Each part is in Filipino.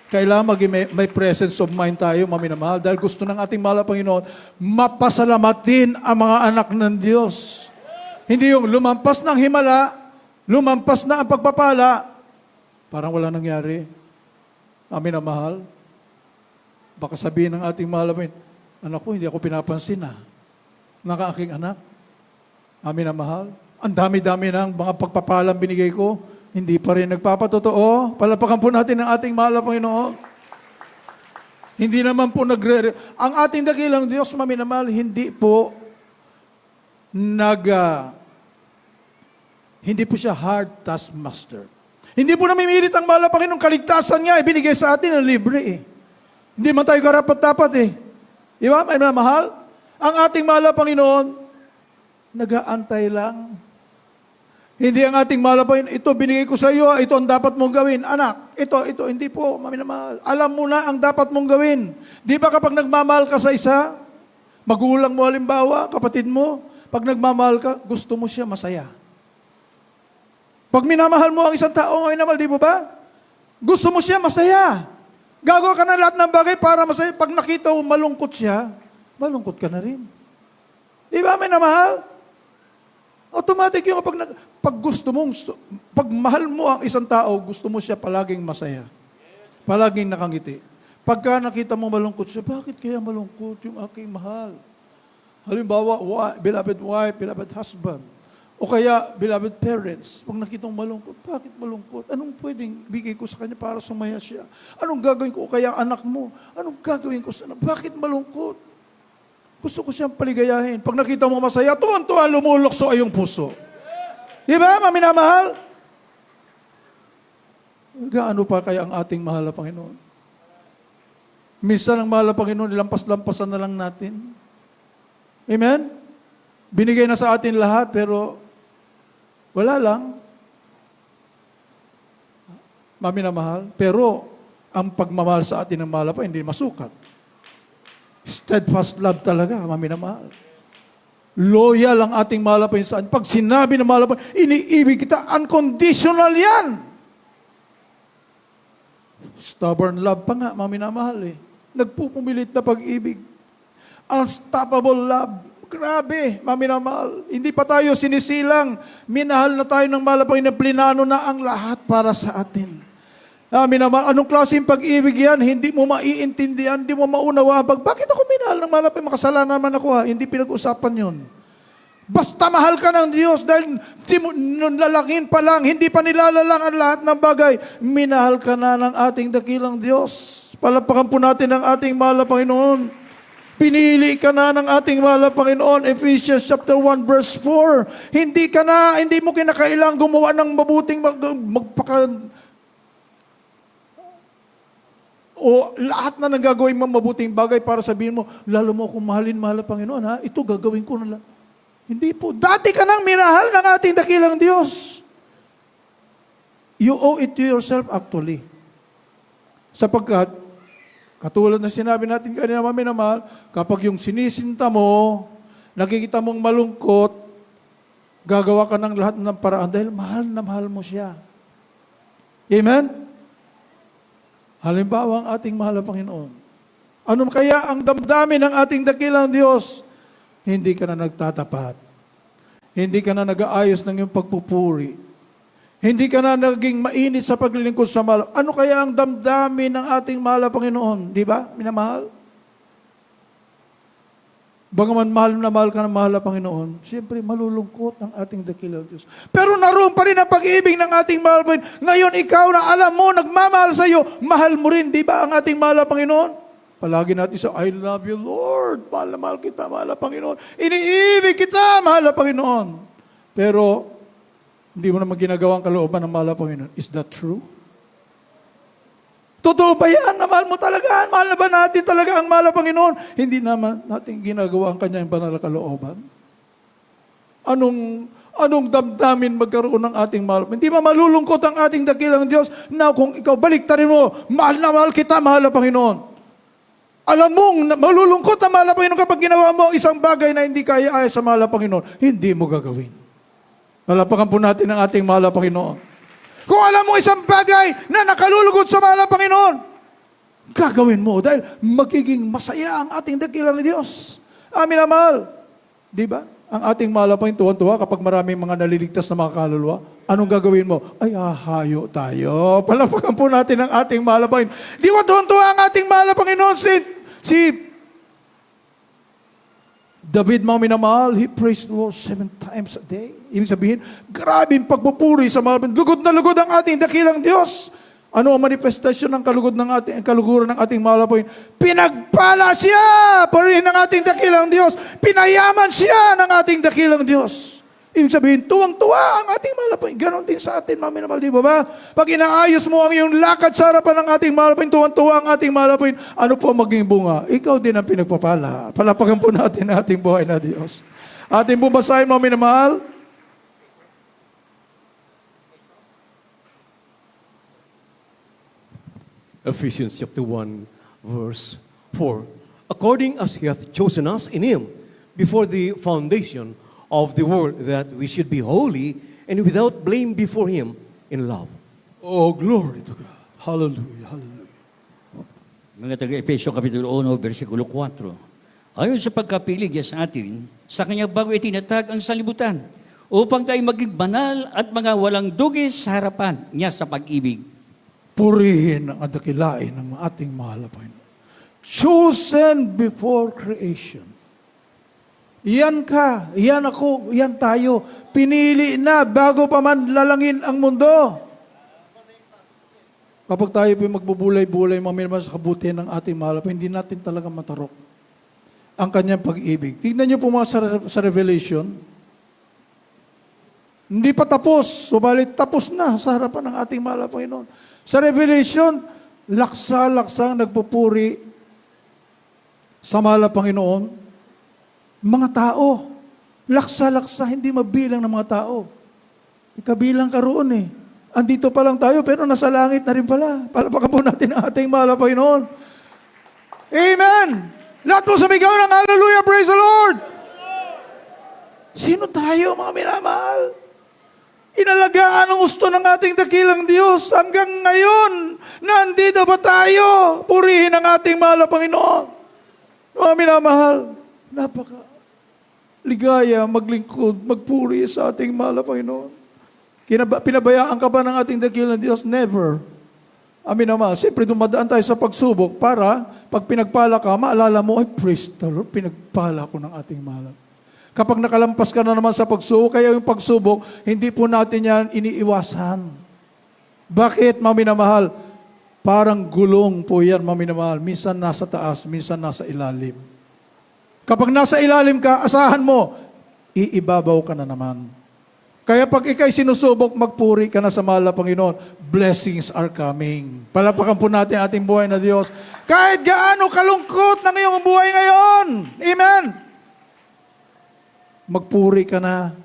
Kailangan maging may presence of mind tayo, maminamahal, dahil gusto ng ating mahal na Panginoon, mapasalamatin ang mga anak ng Diyos. Hindi yung lumampas ng himala, lumampas na ang pagpapala, parang wala nangyari. Amin na mahal. Baka sabihin ng ating mahal na Panginoon, anak ko, hindi ako pinapansin ng aking anak. Amin na mahal. Ang dami-dami ng mga pagpapalang binigay ko, hindi pa rin nagpapatotoo. Palapakan po natin ang ating mahal na Panginoon. Hindi naman po ang ating dakilang Diyos, maminamahal, hindi po hindi po siya hard taskmaster. Hindi po namimilit ang mahal na Panginoon. Kaligtasan nga, ibinigay sa atin ng libre eh. Hindi man tayo karapat-dapat eh. Di ba, may mahal? Ang ating mahal na Panginoon, nag-aantay lang. Hindi ang ating mahal na Panginoon, ito binigay ko sa iyo, ito ang dapat mong gawin. Anak, ito, hindi po, maminamahal. Alam mo na ang dapat mong gawin. Di ba kapag nagmamahal ka sa isa, magulang mo halimbawa, kapatid mo, pag nagmamahal ka, gusto mo siya masaya. Pag minamahal mo ang isang tao, maminamahal, di mo ba? Gusto mo siya masaya. Gagawa ka na lahat ng bagay para masaya. Pag nakita mo malungkot siya, malungkot ka na rin. Di ba, minamahal? Automatic yung pag gusto mong, pag mahal mo ang isang tao, gusto mo siya palaging masaya. Palaging nakangiti. Pagka nakita mo malungkot siya, bakit kaya malungkot yung aking mahal? Halimbawa, beloved wife, beloved husband, o kaya beloved parents, pag nakita mo malungkot, bakit malungkot? Anong pwedeng bigay ko sa kanya para sumaya siya? Anong gagawin ko? O kaya anak mo, anong gagawin ko sa bakit malungkot? Gusto ko siyang paligayahin. Pag nakita mo masaya, tuwan-tuwa, lumulokso ay yung puso. Di ba, maminamahal? Gaano pa kaya ang ating mahal na Panginoon? Minsan ang mahal na Panginoon, lampas-lampasan na lang natin. Amen? Binigay na sa atin lahat, pero wala lang. Maminamahal. Pero ang pagmamahal sa atin ng mahal na Panginoon, hindi masukat. Steadfast love talaga, maminamahal. Loyal ang ating mahal na Panginoon. Pag sinabi ng mahal na Panginoon, iniibig kita, unconditional yan. Stubborn love pa nga, maminamahal eh. Nagpupumilit na pag-ibig. Unstoppable love. Grabe, maminamahal. Hindi pa tayo sinisilang. Minahal na tayo ng mahal na Panginoon. Plinano na ang lahat para sa atin. Minamahal, anong klaseng pag-ibig yan? Hindi mo maiintindihan, hindi mo maunawaan. Bakit ako minahal ng mahal na Panginoon? Makasalanan naman ako Hindi pinag-usapan yon. Basta mahal ka ng Diyos dahil nung lalangin pa lang, hindi pa nilalalang ang lahat ng bagay. Minahal ka na ng ating dakilang Diyos. Palapakan po natin ang ating mahal na Panginoon. Pinili ka na ng ating mahal na Panginoon. Ephesians chapter 1 verse 4. Hindi mo kinakailang gumawa ng mabuting o lahat na nagagawin mo mabuting bagay para sabihin mo, lalo mo akong mahal na Panginoon, ito gagawin ko na lang. Hindi po. Dati ka nang minahal ng ating dakilang Diyos. You owe it to yourself actually. Sapagkat, katulad na sinabi natin kanina, maminamahal, kapag yung sinisinta mo, nakikita mong malungkot, gagawa ka ng lahat ng paraan dahil mahal na mahal mo siya. Amen? Halimbawa ang ating mahal na Panginoon. Ano kaya ang damdamin ng ating dakilang Diyos? Hindi ka na nagtatapat. Hindi ka na nag-aayos ng iyong pagpupuri. Hindi ka na naging mainit sa paglilingkod sa mahal. Ano kaya ang damdamin ng ating mahal na Panginoon? Di ba? Minamahal? Bagaman mahal ka ng mahal na Panginoon, siyempre malulungkot ang ating dakilang Diyos. Pero naroon pa rin ang pag-ibig ng ating mahal na Panginoon. Ngayon ikaw na alam mo, nagmamahal sa iyo, mahal mo rin, di ba ang ating mahal na Panginoon? Palagi natin sa, I love you, Lord. Mahal na mahal kita, mahal na Panginoon. Iniibig kita, mahal na Panginoon. Pero, hindi mo naman ginagawa ang kalooban ng mahal na Panginoon. Is that true? Totoo ba yan? Na mahal mo talaga? Mahal na ba natin talaga ang mahal na Panginoon? Hindi naman natin ginagawa ang kanyang banal na kalooban. Anong damdamin magkaroon ng ating mahal? Hindi ba malulungkot ang ating dakilang Diyos na kung ikaw baliktarin mo, mahal na mahal kita, mahal na Panginoon. Alam mong malulungkot ang mahal na Panginoon kapag ginawa mo isang bagay na hindi kaya ayos sa mahal na Panginoon. Hindi mo gagawin. Palapakan po natin ang ating mahal na Panginoon. Kung alam mo isang bagay na nakalulugod sa mahal na Panginoon, gagawin mo dahil magiging masaya ang ating dakilang Diyos. Amin na mahal. Di ba? Ang ating malapay tuwan-tuwa kapag maraming mga naliligtas na mga kaluluwa, anong gagawin mo? Ay, hahayo tayo. Palapakan po natin ang ating malapay. Di ba tuwan-tuwa ang ating malapay noon? Si David, mga minamahal, he praised the Lord 7 times a day. Ibig sabihin, grabing pagpupuri sa malapay. Lugod na lugod ang ating dakilang Diyos. Ano ang manifestasyon ng kaluguran ng ating malapay? Pinagpala siya! Purihin ng ating dakilang Diyos. Pinayaman siya ng ating dakilang Diyos. Ibig sabihin, tuwang-tuwa ang ating malapay. Ganon din sa atin, mga minamahal, di ba ba? Pag inaayos mo ang iyong lakad sa harapan ng ating malapay, tuwang-tuwa ang ating malapay, ano po maging bunga? Ikaw din ang pinagpapala. Palapagan po natin ang ating buhay na Diyos. Ating bumasahin, mga minamahal. Ephesians chapter 1, verse 4. According as he hath chosen us in him before the foundation of the world, that we should be holy and without blame before him in love. Oh, glory to God. Hallelujah, hallelujah. Mga taga-Efesyo Kapitulo 1, versikulo 4. Ayon sa pagkapilig niya sa atin, sa kanya bago itinatag ang salibutan, upang tayo maging banal at mga walang dugis sa harapan niya sa pag-ibig. Purihin ang dakilain ng ating mahal na Panginoon. Chosen before creation. Iyan ka, iyan ako, iyan tayo. Pinili na bago pa man lalangin ang mundo. Kapag tayo magbubulay-bulay, mamilman sa kabutihan ng ating mahal, hindi natin talaga matarok ang kanyang pag-ibig. Tignan niyo po mga sa Revelation. Hindi pa tapos, subalit tapos na sa harapan ng ating mahal na Panginoon. Sa Revelation, laksa-laksang nagpupuri sa mahal na Panginoon, mga tao. Laksa-laksa, hindi mabilang ng mga tao. Ikabilang ka roon eh. Andito pa lang tayo, pero nasa langit na rin pala. Palapakan po natin ang ating mahal na Panginoon. Amen! Lahat po sumigaw ng hallelujah, praise the Lord! Sino tayo, mga minamahal? Inalagaan ang gusto ng ating dakilang Diyos. Hanggang ngayon, nandito ba tayo? Purihin ang ating mahal na Panginoon. Mga minamahal, ligaya, maglingkod, magpuri sa ating mahal na Panginoon. Pinabayaan ka ba ng ating dakilang Diyos? Never. Amin naman. Siyempre, dumadaan tayo sa pagsubok para pag pinagpala ka, maalala mo, ay praise the Lord, pinagpala ko ng ating mahal. Kapag nakalampas ka na naman sa pagsubok, kaya yung pagsubok, hindi po natin yan iniiwasan. Bakit, maminamahal? Parang gulong po yan, maminamahal. Minsan nasa taas, minsan nasa ilalim. Kapag nasa ilalim ka, asahan mo, iibabaw ka na naman. Kaya pag ikay sinusubok, magpuri ka na sa mahal na Panginoon. Blessings are coming. Palapakan po natin ating buhay na Diyos. Kahit gaano kalungkot ng iyong buhay ngayon. Amen. Magpuri ka na.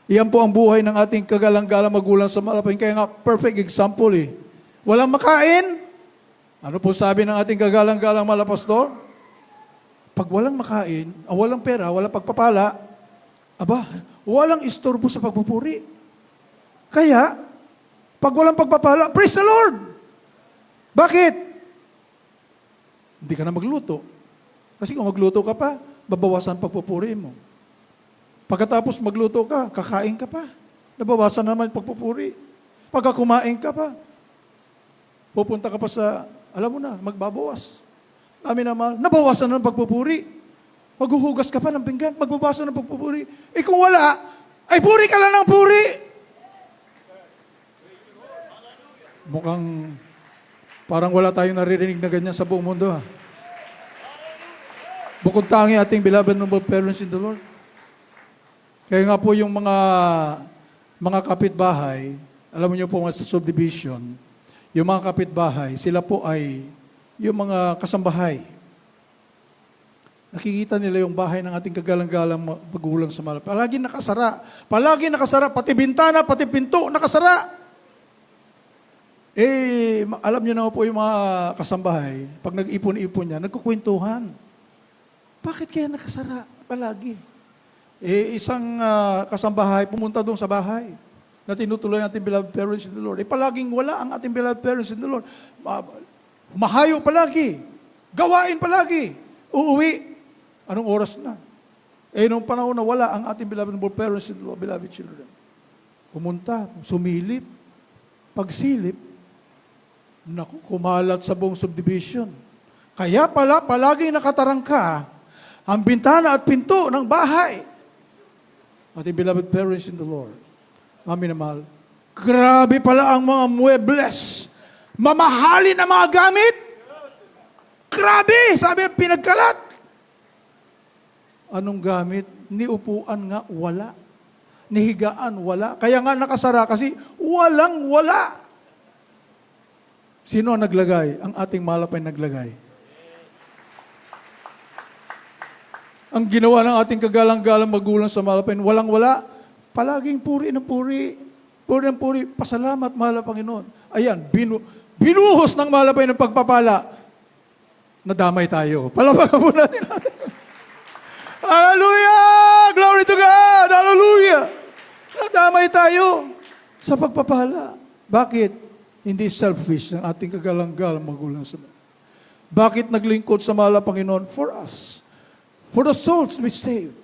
Iyan po ang buhay ng ating kagalang-galang magulang sa malapay. Kaya nga, perfect example eh. Walang makain. Ano po sabi ng ating kagalang-galang malapastor? Pag walang makain, walang pera, walang pagpapala, walang istorbo sa pagpupuri. Kaya, pag walang pagpapala, praise the Lord! Bakit? Hindi ka na magluto. Kasi kung magluto ka pa, babawasan pagpupuri mo. Pagkatapos magluto ka, kakain ka pa. Nabawasan naman pagpupuri. Pagka kumain ka pa, pupunta ka pa sa, alam mo na, magbabawas. Amin naman, nabawasan na ng pagpupuri. Maghuhugas ka pa ng pinggan, magbabawasan ng pagpupuri. Eh kung wala, ay puri ka lang ng puri. Mukhang parang wala tayong naririnig na ganyan sa buong mundo. Ha? Bukod tangi ating beloved noble parents in the Lord. Kaya nga po yung mga kapitbahay, alam niyo po sa subdivision, yung mga kapitbahay, sila po ay yung mga kasambahay. Nakikita nila yung bahay ng ating kagalang-galang magulang sa malapit. Palagi nakasara. Palagi nakasara. Pati bintana, pati pinto, nakasara. Alam niyo na po yung mga kasambahay, pag nag-ipon-ipon niya, nagkukwentuhan. Bakit kaya nakasara palagi? Isang kasambahay pumunta doon sa bahay na tinutuloy ang ating beloved parents in the Lord. Palaging wala ang ating beloved parents in the Lord. Mahayo palagi. Gawain palagi. Uuwi. Anong oras na? Nung panahon na wala ang ating beloved parents and beloved children. Pumunta, sumilip, pagsilip, naku, kumalat sa buong subdivision. Kaya pala, palaging nakatarangka ang bintana at pinto ng bahay. Ating beloved parents in the Lord. Mami na mahal, grabe pala ang mga muebles. Mamahalin ang mga gamit. Grabe, sabi, pinagkalat. Anong gamit? Ni upuan nga, wala. Ni higaan, wala. Kaya nga nakasara kasi walang wala. Sino ang naglagay? Ang ating malapay naglagay. Ang ginawa ng ating kagalang-galang magulang sa malapay, walang wala. Palaging puri ng puri. Puri ng puri. Pasalamat, mahal na Panginoon. Ayan, binuhos ng malapay ng pagpapala. Nadamay tayo. Palapakan po natin. Hallelujah! Glory to God! Hallelujah! Nadamay tayo sa pagpapala. Bakit? Hindi selfish ng ating kagalang-galang magulang sa mga. Bakit naglingkod sa mahal na Panginoon? For us. For the souls to be saved.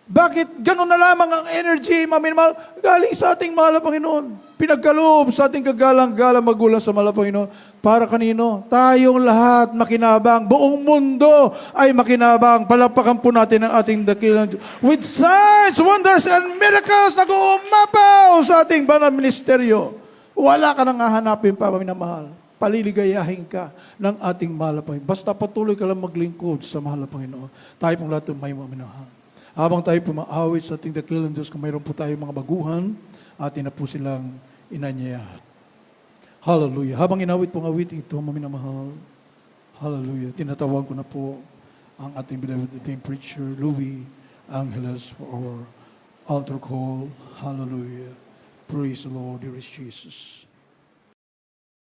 Bakit ganun na lamang ang energy, maminmal, galing sa ating mahal na Panginoon? Pinagkaloob sa ating kagalang-galang magulang sa mahal na Panginoon. Para kanino? Tayong lahat makinabang. Buong mundo ay makinabang. Palakpakan po natin ang ating dakilang Diyos. With signs, wonders, and miracles na umapaw sa ating banal ministeryo. Wala ka nang hahanapin pa, maminamahal. Paliligayahin ka ng ating mahal na Panginoon. Basta patuloy ka lang maglingkod sa mahal na Panginoon. Tayo pong lahat may maminamahal. Habang tayo pumaawit sa ating dakilang Diyos, kung mayroon po tayo mga baguhan, atin na po silang inanyayahan. Hallelujah. Habang inawit pong awitin ito, maminamahal. Hallelujah. Tinatawag ko na po ang ating beloved ordained preacher, Louis Angeles, for our altar call. Hallelujah. Praise the Lord, dearest Jesus.